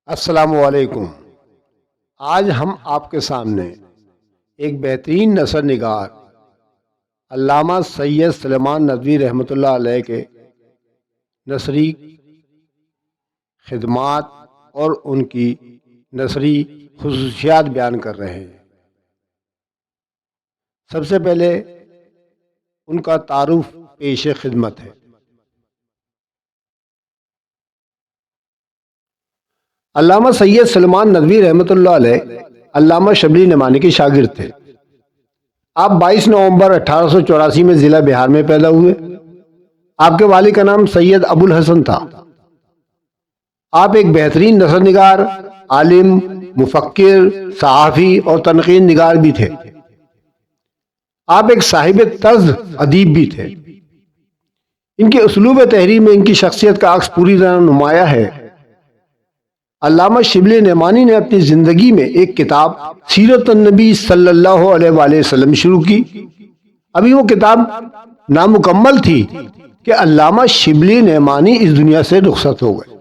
السلام علیکم۔ آج ہم آپ کے سامنے ایک بہترین نثر نگار علامہ سید سلیمان ندوی رحمۃ اللہ علیہ کے نثری خدمات اور ان کی نثری خصوصیات بیان کر رہے ہیں۔ سب سے پہلے ان کا تعارف پیش خدمت ہے۔ علامہ سید سلیمان ندوی رحمۃ اللہ علیہ علامہ شبلی نعمانی کے شاگرد تھے۔ آپ 22 نومبر 1884 میں ضلع بہار میں پیدا ہوئے۔ آپ کے والد کا نام سید ابو الحسن تھا۔ آپ ایک بہترین نثر نگار، عالم، مفکر، صحافی اور تنقید نگار بھی تھے۔ آپ ایک صاحب طرز ادیب بھی تھے۔ ان کے اسلوب تحریر میں ان کی شخصیت کا عکس پوری طرح نمایاں ہے۔ علامہ شبلی نعمانی نے اپنی زندگی میں ایک کتاب سیرت النبی صلی اللہ علیہ وآلہ وسلم شروع کی۔ ابھی وہ کتاب نامکمل تھی کہ علامہ شبلی نعمانی اس دنیا سے رخصت ہو گئے۔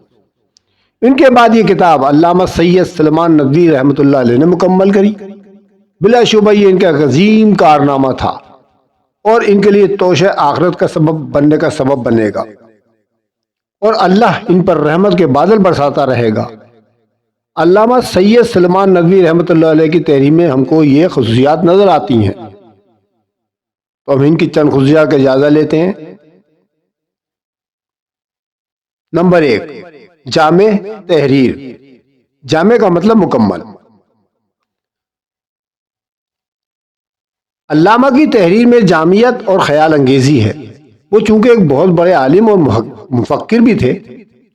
ان کے بعد یہ کتاب علامہ سید سلیمان ندوی رحمۃ اللہ علیہ نے مکمل کری۔ بلا شبہ یہ ان کا عظیم کارنامہ تھا اور ان کے لیے توشہ آخرت کا سبب بنے گا، اور اللہ ان پر رحمت کے بادل برساتا رہے گا۔ علامہ سید سلیمان ندوی رحمۃ اللہ علیہ کی تحریر میں ہم کو یہ خصوصیات نظر آتی ہیں، تو ہم ان کی چند خصوصیات کا جائزہ لیتے ہیں۔ نمبر 1، جامع تحریر۔ جامع کا مطلب مکمل۔ علامہ کی تحریر میں جامعیت اور خیال انگیزی ہے۔ وہ چونکہ ایک بہت بڑے عالم اور مفکر بھی تھے،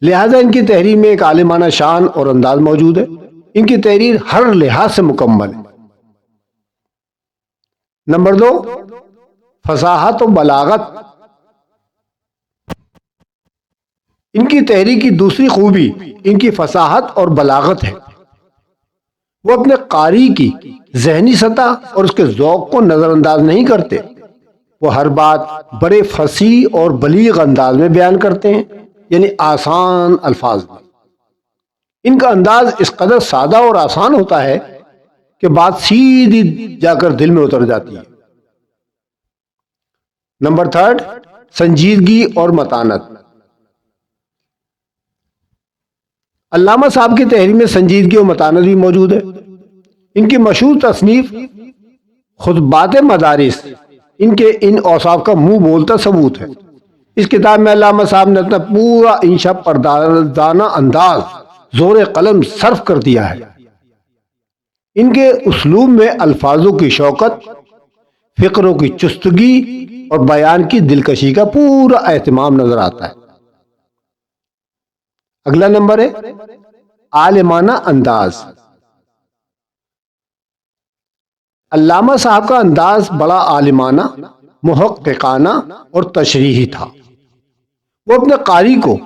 لہذا ان کی تحریر میں ایک عالمانہ شان اور انداز موجود ہے۔ ان کی تحریر ہر لحاظ سے مکمل ہے۔ نمبر 2، فصاحت و بلاغت۔ ان کی تحریر کی دوسری خوبی ان کی فصاحت اور بلاغت ہے۔ وہ اپنے قاری کی ذہنی سطح اور اس کے ذوق کو نظر انداز نہیں کرتے۔ وہ ہر بات بڑے فصیح اور بلیغ انداز میں بیان کرتے ہیں، یعنی آسان الفاظ میں۔ ان کا انداز اس قدر سادہ اور آسان ہوتا ہے کہ بات سیدھی جا کر دل میں اتر جاتی ہے۔ نمبر 3، سنجیدگی اور متانت۔ علامہ صاحب کی تحریر میں سنجیدگی اور متانت بھی موجود ہے۔ ان کی مشہور تصنیف خطبات مدارس ان کے ان اوصاف کا منہ بولتا ثبوت ہے۔ اس کتاب میں علامہ صاحب نے اپنا پورا انشا پردازانہ انداز زور قلم صرف کر دیا ہے۔ ان کے اسلوب میں الفاظوں کی شوکت، فقروں کی چستگی اور بیان کی دلکشی کا پورا اہتمام نظر آتا ہے۔ اگلا نمبر ہے عالمانہ انداز۔ علامہ صاحب کا انداز بڑا عالمانہ، محققانہ اور تشریحی تھا۔ وہ اپنے قاری کو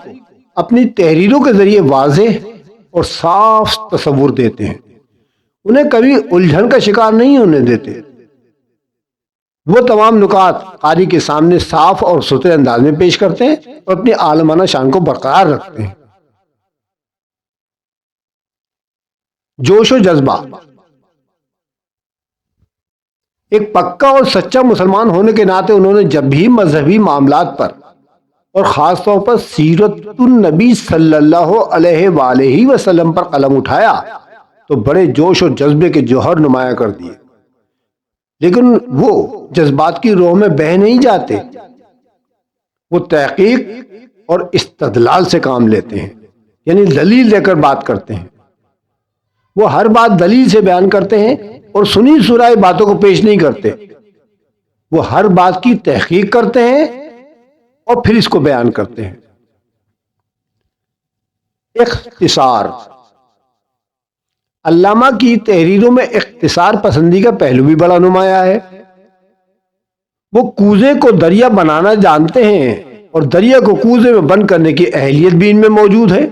اپنی تحریروں کے ذریعے واضح اور صاف تصور دیتے ہیں، انہیں کبھی الجھن کا شکار نہیں ہونے دیتے۔ وہ تمام نکات قاری کے سامنے صاف اور ستھرے انداز میں پیش کرتے ہیں اور اپنی عالمانہ شان کو برقرار رکھتے ہیں۔ جوش و جذبہ۔ ایک پکا اور سچا مسلمان ہونے کے ناطے انہوں نے جب بھی مذہبی معاملات پر اور خاص طور پر سیرت النبی صلی اللہ علیہ وآلہ وسلم پر قلم اٹھایا تو بڑے جوش اور جذبے کے جوہر نمایاں کر دیے، لیکن وہ جذبات کی روح میں بہہ نہیں جاتے۔ وہ تحقیق اور استدلال سے کام لیتے ہیں، یعنی دلیل دے کر بات کرتے ہیں۔ وہ ہر بات دلیل سے بیان کرتے ہیں اور سنی سنائی باتوں کو پیش نہیں کرتے۔ وہ ہر بات کی تحقیق کرتے ہیں اور پھر اس کو بیان کرتے ہیں۔ اختصار۔ علامہ کی تحریروں میں اختصار پسندی کا پہلو بھی بڑا نمایاں ہے۔ وہ کوزے کو دریا بنانا جانتے ہیں اور دریا کو کوزے میں بند کرنے کی اہلیت بھی ان میں موجود ہے،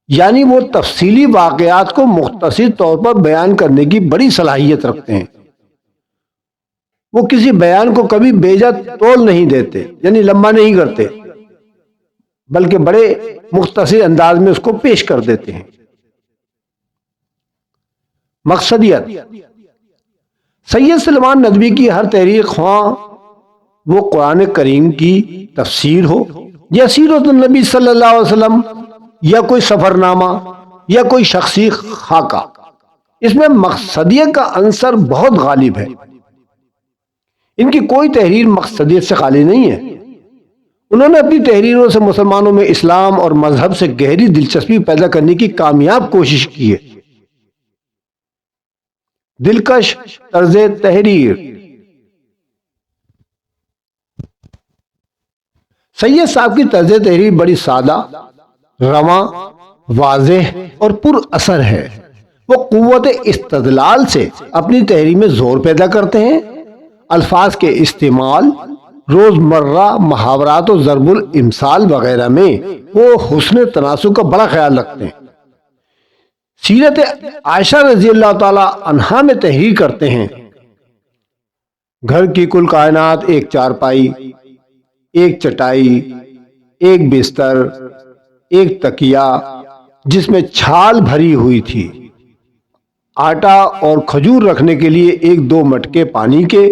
یعنی وہ تفصیلی واقعات کو مختصر طور پر بیان کرنے کی بڑی صلاحیت رکھتے ہیں۔ وہ کسی بیان کو کبھی بے جا تول نہیں دیتے، یعنی لمبا نہیں کرتے، بلکہ بڑے مختصر انداز میں اس کو پیش کر دیتے ہیں۔ مقصدیت: سید سلمان ندوی کی ہر تحریر، خواہ وہ قرآن کریم کی تفسیر ہو یا سیرت النبی صلی اللہ علیہ وسلم یا کوئی سفر نامہ یا کوئی شخصی خاکہ، اس میں مقصدیت کا عنصر بہت غالب ہے۔ ان کی کوئی تحریر مقصدیت سے خالی نہیں ہے۔ انہوں نے اپنی تحریروں سے مسلمانوں میں اسلام اور مذہب سے گہری دلچسپی پیدا کرنے کی کامیاب کوشش کی ہے۔ دلکش طرز تحریر: سید صاحب کی طرز تحریر بڑی سادہ، رواں، واضح اور پر اثر ہے۔ وہ قوت استدلال سے اپنی تحریر میں زور پیدا کرتے ہیں۔ الفاظ کے استعمال، روزمرہ محاورات و ضرب الامثال وغیرہ میں وہ حسن تناسب کا بڑا خیال رکھتے ہیں۔ سیرت عائشہ رضی اللہ تعالی عنہا میں تحریر کرتے ہیں: گھر کی کل کائنات ایک چارپائی، ایک چٹائی، ایک بستر، ایک تکیہ جس میں چھال بھری ہوئی تھی، آٹا اور کھجور رکھنے کے لیے ایک دو مٹکے پانی کے،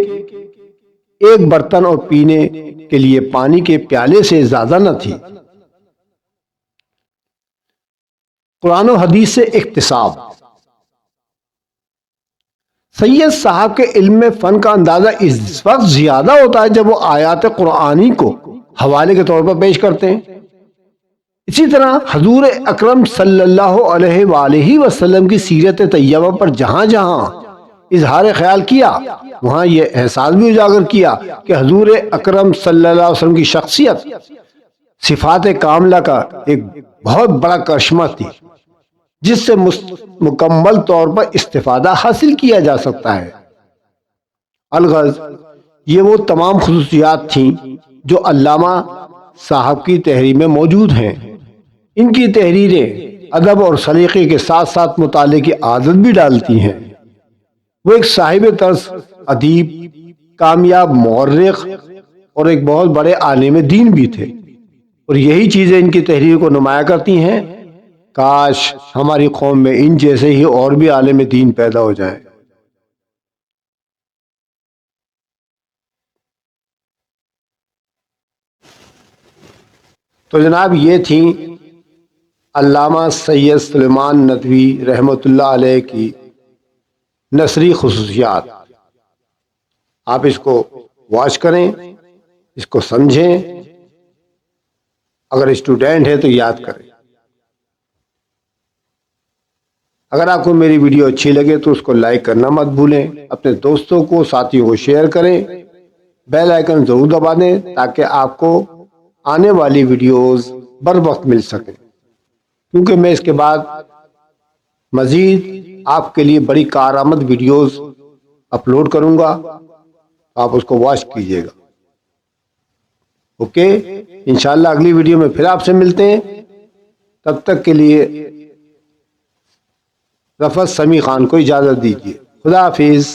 ایک برتن اور پینے کے لیے پانی کے پیالے سے زیادہ نہ تھی۔ قرآن و حدیث سے اکتساب: سید صاحب کے علم میں فن کا اندازہ اس وقت زیادہ ہوتا ہے جب وہ آیات قرآنی کو حوالے کے طور پر پیش کرتے ہیں۔ اسی طرح حضور اکرم صلی اللہ علیہ وآلہ وسلم کی سیرت طیبہ پر جہاں جہاں اظہار خیال کیا، وہاں یہ احساس بھی اجاگر کیا کہ حضور اکرم صلی اللہ علیہ وسلم کی شخصیت صفات کاملہ کا ایک بہت بڑا کرشمہ تھی، جس سے مکمل طور پر استفادہ حاصل کیا جا سکتا ہے۔ الغرض، یہ وہ تمام خصوصیات تھیں جو علامہ صاحب کی تحریر میں موجود ہیں۔ ان کی تحریریں ادب اور سلیقے کے ساتھ ساتھ مطالعے کی عادت بھی ڈالتی ہیں۔ وہ ایک صاحب طرز ادیب، کامیاب مورخ اور ایک بہت بڑے عالم دین بھی تھے، اور یہی چیزیں ان کی تحریر کو نمایاں کرتی ہیں۔ کاش ہماری قوم میں ان جیسے ہی اور بھی عالم دین پیدا ہو جائیں۔ تو جناب، یہ تھیں علامہ سید سلیمان ندوی رحمۃ اللہ علیہ کی نثری خصوصیات۔ آپ اس کو واچ کریں، اس کو سمجھیں، اگر اسٹوڈنٹ ہے تو یاد کریں۔ اگر آپ کو میری ویڈیو اچھی لگے تو اس کو لائک کرنا مت بھولیں، اپنے دوستوں کو، ساتھیوں کو شیئر کریں، بیل آئیکن ضرور دبا دیں تاکہ آپ کو آنے والی ویڈیوز بر وقت مل سکیں، کیونکہ میں اس کے بعد مزید آپ کے لیے بڑی کارآمد ویڈیوز اپلوڈ کروں گا، آپ اس کو واچ کیجیے گا۔ اوکے، انشاءاللہ اگلی ویڈیو میں پھر آپ سے ملتے ہیں۔ تب تک کے لیے رفعت سمیع خان کو اجازت دیجیے۔ خدا حافظ۔